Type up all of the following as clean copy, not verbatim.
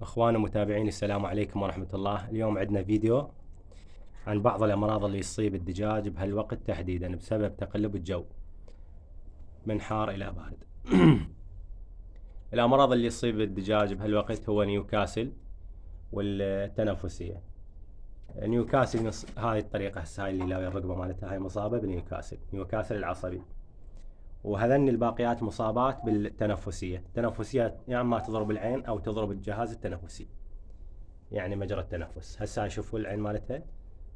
اخوان ومتابعين السلام عليكم ورحمة الله. اليوم عندنا فيديو عن بعض الامراض اللي تصيب الدجاج بهالوقت تحديدا بسبب تقلب الجو من حار الى بارد. الامراض اللي تصيب الدجاج بهالوقت هو نيوكاسل والتنفسية. نيوكاسل هاي الطريقة هسه، هاي اللي لاوي الرقبة مالتها، هاي مصابة نيوكاسل العصبي. وهذن الباقيات مصابات بالتنفسية. التنفسية يا اما تضرب العين او تضرب الجهاز التنفسي، يعني مجرى التنفس. هسه شوفوا العين مالتها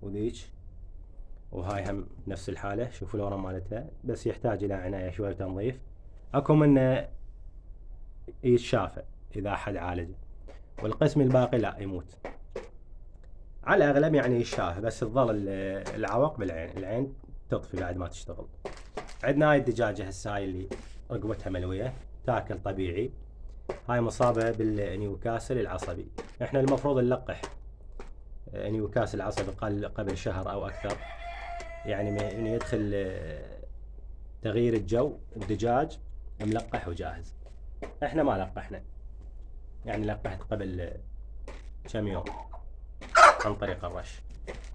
وذيك، وهاي هم نفس الحالة. شوفوا الورم مالتها، بس يحتاج الى عناية شوية تنظيف. اكو منه يتشافى اذا احد عالجه، والقسم الباقي لا، يموت على الاغلب، يعني يشافى بس تظل العوق بالعين، العين تطفي بعد ما تشتغل. عندنا هاي الدجاجة هسه، هاي اللي رقبتها ملوية تاكل طبيعي، هاي مصابة بالنيوكاسل العصبي. احنا المفروض نلقح نيوكاسل العصبي قبل شهر او اكثر، يعني من يدخل تغيير الجو الدجاج ملقح وجاهز. احنا ما لقحنا، يعني لقحت قبل كم يوم عن طريق الرش.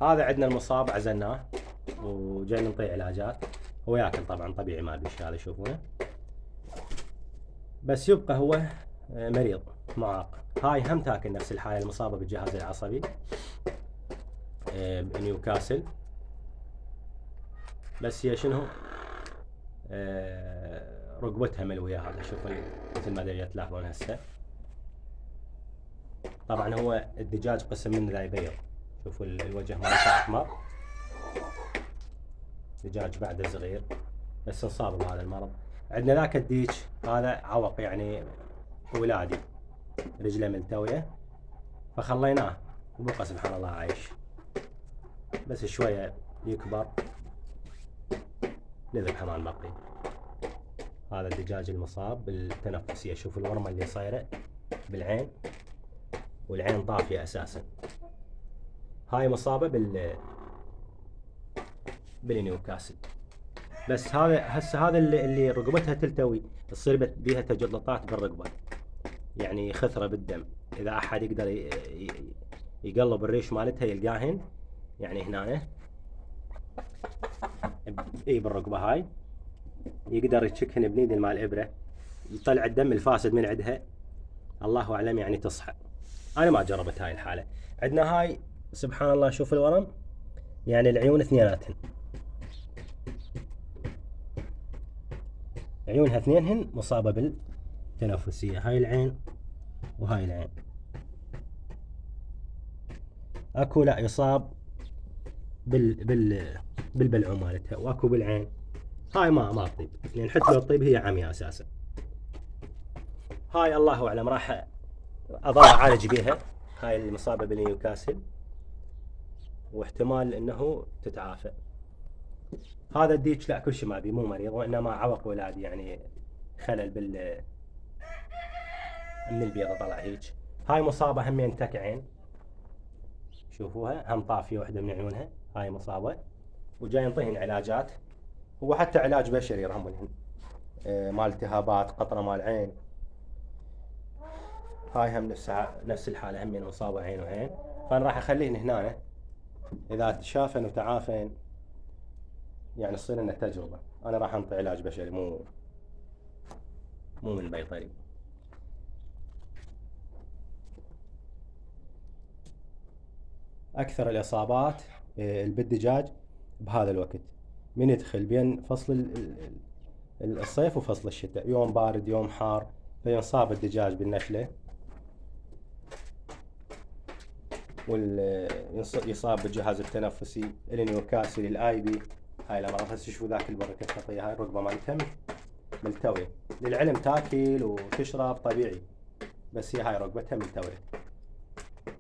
هذا عندنا المصاب عزلناه وجاي نعطيه علاجات. هو ياكل طبعا طبيعي، ما بيش هذا يشوفونه، بس يبقى هو مريض معاق. هاي هم تاكل نفس الحالة، المصابة بالجهاز العصبي نيوكاسل، بس هي شنو رقبتها ملوية. هذا شوفوا مثل ما تلاحظون هسه. طبعا هو الدجاج قسم منه ذا يبيض، شوفوا الوجه مالته احمر، دجاج بعده صغير بس انصاب بهذا المرض. عندنا ذاك الديك هذا عوق، يعني ولادي رجله ملتوية، فخليناه وبقى سبحان الله عايش، بس شوية يكبر نذبحه مال بقي. هذا الدجاج المصاب بالتنفسية، شوفوا الورمة اللي صايرة بالعين، والعين طافية اساسا. هاي مصابة بالنيوكاسل. بس هذا هسه، هذا اللي رقبتها تلتوي، تصير بيها تجلطات بالرقبة، يعني خثرة بالدم. اذا احد يقدر يقلب الريش مالتها يلقاهن، يعني هنا اي بالرقبة هاي، يقدر يتشكهن بنيدل مال ابرة، يطلع الدم الفاسد من عندها، الله اعلم يعني تصحى. انا ما جربت هاي الحالة. عندنا هاي سبحان الله، شوف الورم، يعني العيون اثنيناتهن، عيونها اثنينهن مصابة بالتنفسية. هاي العين وهاي العين. اكو لا يصاب بالبلعوم مالتها، واكو بالعين. هاي ما تطيب، لان حتى لو تطيب هي عمياء اساسا. هاي الله اعلم، راح اظل اعالج بيها هاي المصابة بالنيوكاسل، واحتمال انه تتعافى. هذا الديك لا، كل شيء ما بي، مو مريض، وانما عوق ولادي، يعني خلل من البيضة طلع هيك. هاي مصابة همين تك عين، شوفوها هم طافية واحدة من عيونها، هاي مصابة، وجاي نعطيهن علاجات. هو حتى علاج بشري يرحمونهن، مال التهابات، قطرة مال عين. هاي هم نفس الحالة، همين مصابة عين وعين. فانا راح اخليهن هنا، اذا تشافن وتعافن يعني تصير لنا تجربة. انا راح انطي علاج بشري، مو من بيطري. اكثر الاصابات بالدجاج بهذا الوقت، من يدخل بين فصل الصيف وفصل الشتاء، يوم بارد يوم حار، فينصاب الدجاج بالنشلة، ويصاب بالجهاز التنفسي، النيوكاسل، الاي بي. هاي الامراض هسه شوفوا ذاك البركة الخطية، هاي الرقبة مالتها ملتوية، للعلم تاكل وتشرب طبيعي، بس هي هاي رقبتها ملتوية.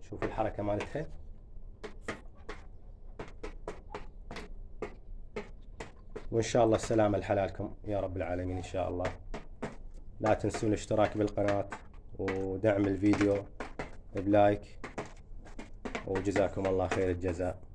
شوفوا الحركة مالتها. وإن شاء الله السلامة لحلالكم يا رب العالمين إن شاء الله. لا تنسون الاشتراك بالقناة ودعم الفيديو بلايك، وجزاكم الله خير الجزاء.